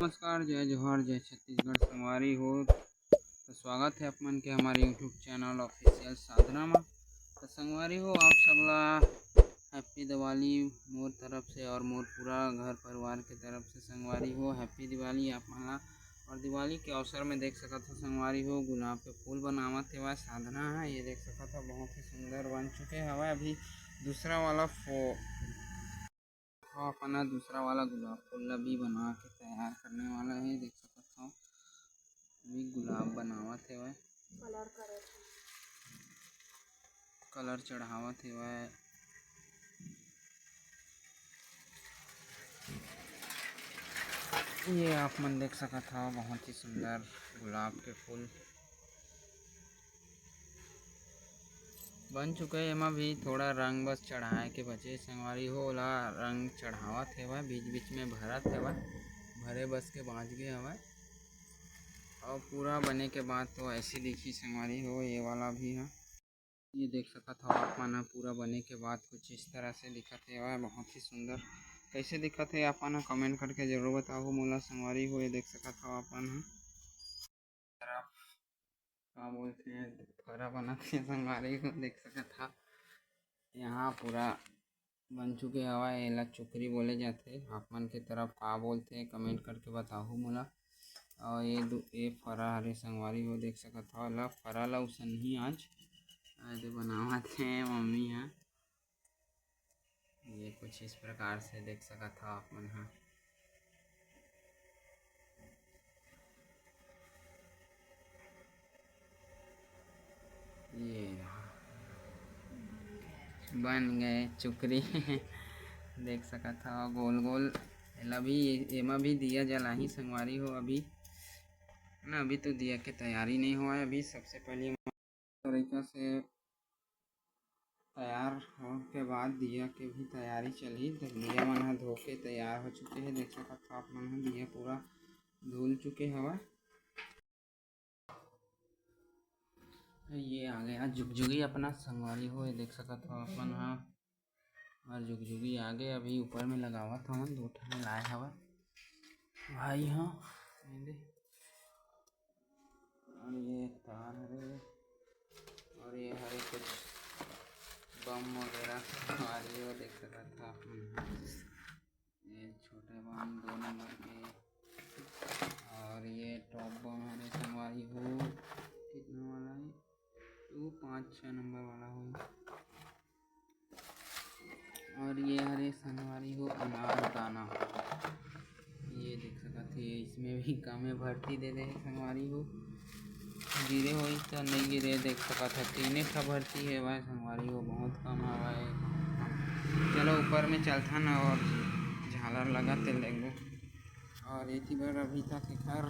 नमस्कार, जय जोहार, जय छत्तीसगढ़ संगवारी हो। तो स्वागत है अपन के हमारे यूट्यूब चैनल ऑफिशियल साधना में। तो संगवारी हो, आप सबला हैप्पी दिवाली मोर तरफ से और मोर पूरा घर परिवार के तरफ से। संगवारी हो, हैप्पी दिवाली आप मन ला। और दिवाली के अवसर में देख सकत हो संगवारी हो, गुलाब के फूल बनावत हेवय साधना है। ये देख सकत हो बहुत ही सुंदर बन चुके हवय। अभी दूसरा वाला अपना दूसरा वाला गुलाब फूल ला भी बना के तैयार करने वाला है। देख सकत हो अभी गुलाब बनावत हेवय, कलर चढ़ावत हेवय। ये आप मन देख सकत हो बहुत ही सुंदर गुलाब के फूल बन चुके हैं। एमा भी थोड़ा रंग बस चढ़ाए के बचे संगवारी हो, ओला रंग चढ़ावत हेवय। बीच बीच में भरत हेवय, भरे बस के बाँच गए हवय। और पूरा बने के बाद तो ऐसे दिखी संगवारी हो। ये वाला भी है, ये देख सकत हो आप मन पूरा बने के बाद कुछ इस तरह से दिखत है। बहुत ही सुंदर कैसे दिखत है आप मन कमेंट करके जरूर बताओ मोला संगवारी हो। ये देख सकत हो अपन का बोलते हैं फरा बनत है संगवारी हो। देख सकत हो यहाँ पूरा बन चुके हवा। एला चुकरी बोले जाते, आप मन के तरफ का बोलते कमेंट करके बताओ मोला। और ये फरा हरे संगवारी हो, देख सकत हो ला फरा ला उसनही आज बनावत है मम्मी है। ये कुछ इस प्रकार से देख सकत हो आप मन हा। ये बन गए चुकरी देख सकत हो गोल गोल। एला भी एमा भी दिया जलाही संगवारी हो। अभी ना अभी तो दिया के तैयारी नहीं हुआ है। अभी सबसे पहले तरीका से तैयार हो के बाद दिया के भी तैयारी चली। तो दिया मन हा धो के तैयार हो चुके हैं। देख सकत हो आप मन हा दिया पूरा धुल चुके हवा। ये आ गया जुगजुगी अपना संगवारी हो। ये देख सकत हो अपन हा और जुगजुगी आगे अभी ऊपर में लगावत हवन। दो ठन लाए हवा भाई हा। और ये तार हरे और ये हरे कुछ बम वगैरह संगवारी हो। देख सकत हो आप मन। ये छोटे बम 2 नंबर के और ये टॉप बम हरे संगवारी हो। कितना वाला है? 2, 5, 6 नंबर वाला हो। और ये हरे संगवारी हो अनार दाना। ये देख सकत है इसमें भी कमे भर्ती दे दे संगवारी हो। गिरे हो तो नहीं गिरे देख सकत है। 3 ठा भर्ती है वह संगवारी हो, बहुत कम हवा है। चलो ऊपर में चलथन और झालर लगा ते लेंगे। और ये बार अभी तक एकर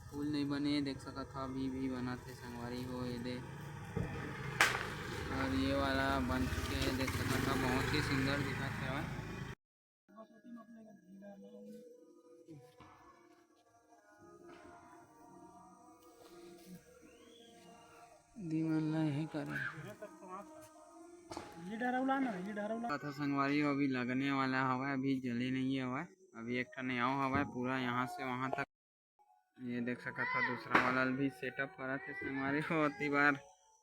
फूल नहीं बने देख सकत हो। अभी भी बना थे संगवारी हो ये दे। और ये वाला बन चुके हैं देख सकत हो, बहुत ही सुंदर दिखत है। दीवान ला यही करे था संगवारी हो। अभी लगने वाला हवा, अभी जले नहीं हवा। अभी एक ठन आओ हवा पूरा यहाँ से वहाँ तक। ये देख सकत था दूसरा वाला भी सेटअप करा थे संगवारी हो। अति बार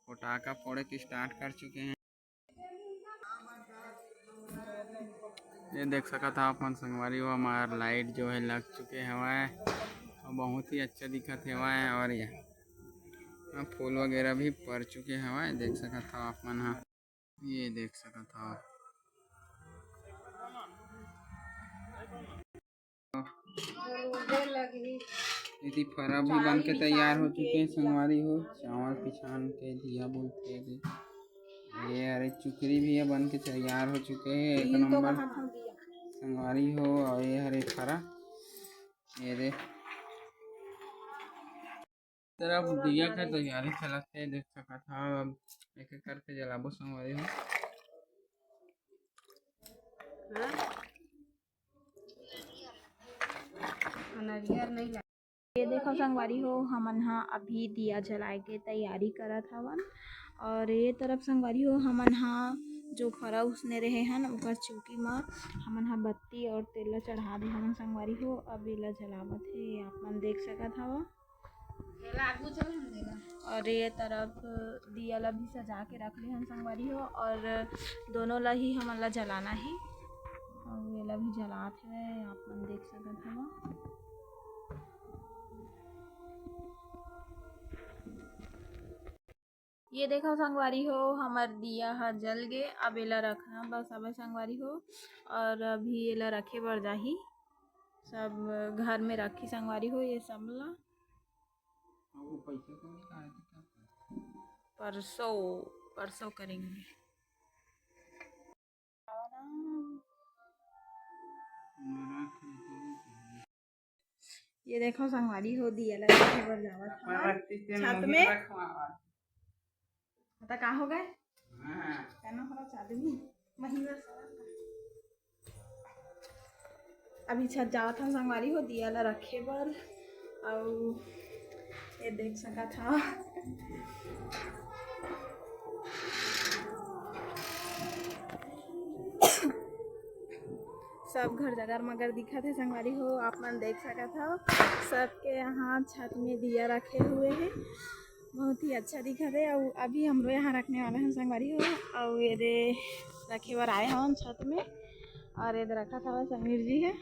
पटाखा फोड़े के स्टार्ट कर चुके हैं। ये देख सकत था अपन संगवारी हो, हमारा लाइट जो है लग चुके हवा और बहुत ही अच्छा दिखत हवा। और यहाँ फूल वगैरह भी पड़ चुके हवा। देख सकत था आप मन हा। ये देख सकत था यदि फरा भी बन के तैयार हो चुके हैं संगवारी हो। चावल पिछान के दिया बोलते हैं। ये अरे चुकरी भी है बन के तैयार हो चुके हैं एक नंबर संगवारी हो। और ये हरे फरा ये दे तरफ दिया का तैयारी चलत है। देख सकत था अब एक एक करके जलाबो संगवारी हो। ये देखो संगवारी हो, हमन हा अभी दिया जलाए के तैयारी करत हवन। और ये तरफ संगवारी हो हमन हा जो फरा उसने रहे हन ओकर चौकी में हमन हा बत्ती और तेल ला चढ़ा दे हमन संगवारी हो। अब एला जलावत है, आप मन देख सकत हव। और ये तरफ दिया ला भी सजा के रख ले हन संगवारी हो, और दोनों ला ही हमन ला जलाना है। और एला भी जलात है, आप मन देख सकत हव। ये देखो संगवारी हो, हमार दिया हा जल गे। अब एला रखना बस अब संगवारी हो, और अभी एला रखे बर जाही। सब घर में रखी संगवारी हो ये सब ला। परसों परसों करेंगे। ये देखो संगवारी हो, दिया ला रखे बर जावत छत में। पता का हो गए कहना हरा आदमी महिला अभी छत जावत हम संगवारी हो दिया ला रखे बर। और ये देख सकत था सब घर जगर मगर दिखत है संगवारी हो, आप मन देख सकत हो। सबके यहाँ छत में दिया रखे हुए हैं, बहुत ही अच्छा दिखत है। और अभी हमरो यहाँ रखने वाले हैं संगवारी हो। और ये दे रखे बर आए हम छत में, और ये रखा था समीर जी है।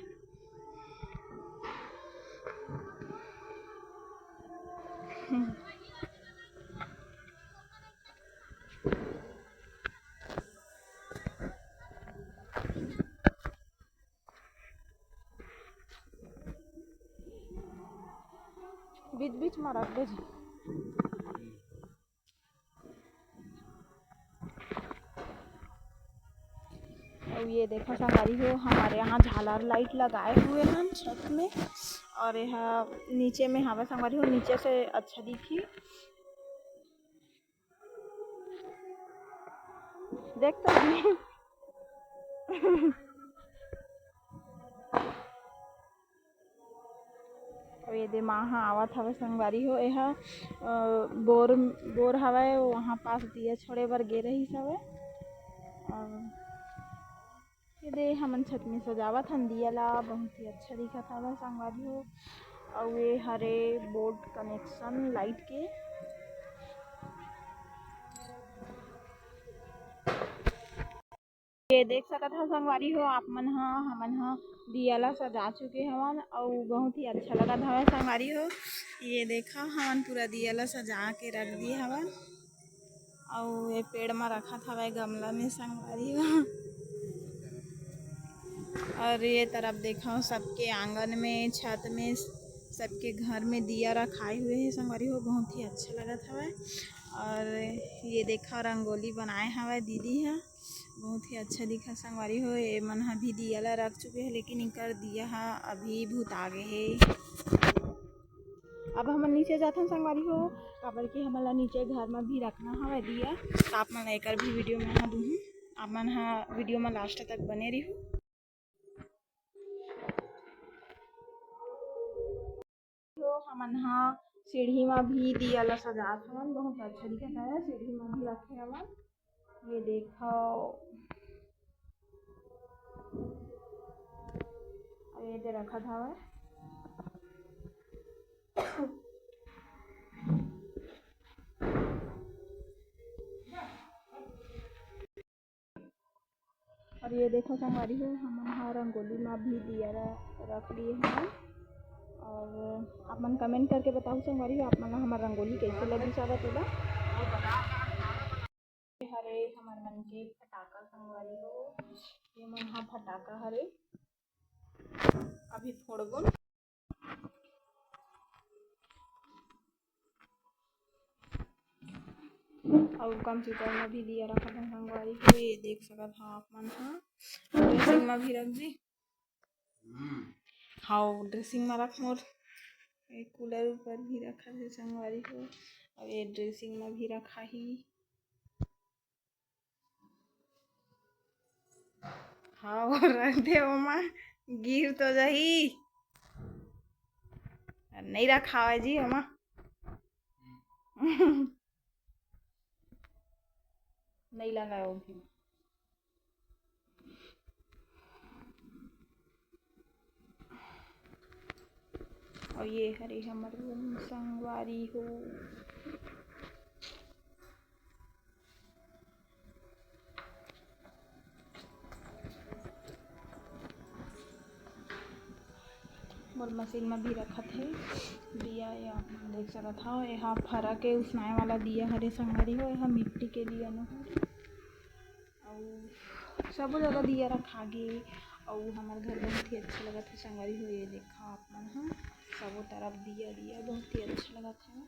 बीच बीच में रख दे जी। और ये देखो संगवारी हो, हमारे यहाँ झालर लाइट लगाए हुए हैं छत में, और यह नीचे में हवा संगवारी हो, नीचे से अच्छा दिखी। देख तो और ये दे माँ आवत हवे संगवारी हो। यह बोर हवे, वहाँ पास दिया छोड़े बर गे रही हवे। और ये दे हमन छत में सजावत हन दिया ला, बहुत ही अच्छा दिखत हवे संगवारी हो। और ये हरे बोर्ड कनेक्शन लाइट के। ये देख सकत हो संगवारी हो, आप मन हा हमन हा दिया ला सजा चुके हवन, और बहुत ही अच्छा लगत हवे संगवारी हो। ये देखा हमन पूरा दिया ला सजा के रख दिए हवन, और ये पेड़ में रखत हवे गमला में संगवारी हो। और ये तरफ देखो सबके आंगन में छत में सबके घर में दिया रखाए हुए हैं संगवारी हो, बहुत ही अच्छा लगत हवे। और ये देखा रंगोली बनाए हवे दीदी है, बहुत ही अच्छा दिखा संगवारी हो। ये मन हा भी दिया ला रख चुके हैं, लेकिन इनकर दिया हा अभी भूत आगे है। अब हम नीचे जाते हैं संगवारी हो, काबर की हमला नीचे घर में भी रखना हवे दिया। तो आप मन एकर भी वीडियो में हाँ दूँ, आप मन हा वीडियो में लास्ट तक बने रही। हमन हा सीढ़ी में भी दिया ला सजात हवन, बहुत अच्छा दिखत है। सीढ़ी में भी रखे हवन, ये देखो ये दे रखा था। और ये देखो संगवारी हो, हमन हा रंगोली में भी दिया रख लिए हैं। और आप मन कमेंट करके बताओ संगवारी हो, आप मन हमार रंगोली कैसे लगी सारा तेला। हरे हमार मन के फटाका संगवारी हो, ये मन हा फटाका हरे अभी फोड़बो। और कंप्यूटर में भी दिया रखा था संगवारी को, ये देख सकत हाँ आप मन हा। ड्रेसिंग में भी रख दी, हाँ ड्रेसिंग में रख मोर। एक कूलर ऊपर भी रखा है संगवारी को, और ये ड्रेसिंग में भी रखा ही। हाँ रख दे ओमा, गिर तो जाही, नहीं रखा है जी ओमा। नहीं लगाओ भी। और ये हरे हमर संगवारी हो। मोर मशीन में भी रखत है दिया, या देख सकत हो यहाँ फरा के उसनाए वाला दिया हरे संगवारी हो। यहाँ मिट्टी के दिया न और सब जगह दिया रखा गे और हमारे घर बहुत ही अच्छा लगता है संगवारी हो। ये देखा आप मन हाँ सब तरफ दिया दिया बहुत ही अच्छा लगता है।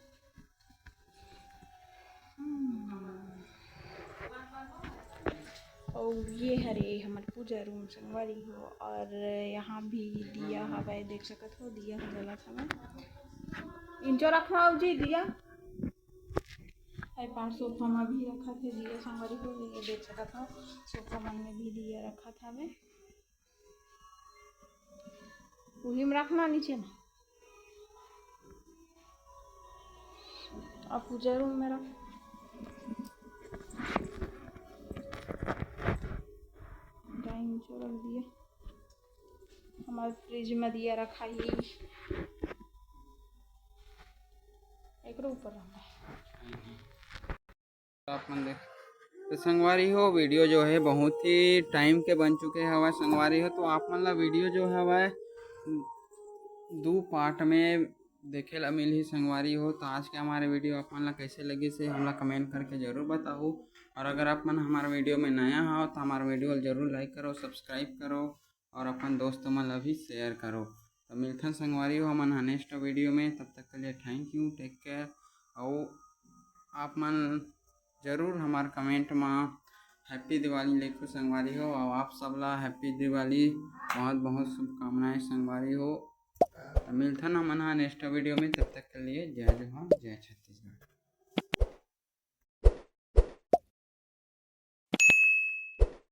और ये हरे हमार पूजा रूम संगवारी हो। और यहाँ भी दिया हवा देख सकत हो, दिया जलत हवा इंचो रखवा जी दिया पास सोफा में भी रखा थे दिया संगवारी हो। ये देख सकत हो सोफा मन में भी दिया रखा था हमें, वही में रखना नीचे ना और पूजा रूम में रख रख दिया। हमारे फ्रिज में दिया रखा ही एक ऊपर रखा अपन देख तो संगवारी हो वीडियो जो है बहुत ही टाइम के बन चुके हवा संगवारी हो। तो आप मन ला वीडियो जो हवा 2 पार्ट में देखे ला मिल ही संगवारी हो। तो आज के हमारे वीडियो आप मन ला कैसे लगी से हमला कमेंट करके जरूर बताओ। और अगर आप मन हमारे वीडियो में नया हो तो हमारे वीडियो जरूर लाइक करो, सब्सक्राइब करो और अपन दोस्तों मन ला भी शेयर करो। तो मिलथन संगवारी हो मन नेक्स्ट वीडियो में, तब तक के लिए थैंक यू, टेक केयर। और आप मन जरूर हमारे कमेंट में हैप्पी दिवाली लिखो संगवारी हो। और आप सब ला हैप्पी दिवाली, बहुत बहुत शुभकामनाएं संगवारी हो। मिलथन हमन नेक्स्ट वीडियो में, तब तक के लिए जय जवान जय छत्तीसगढ़।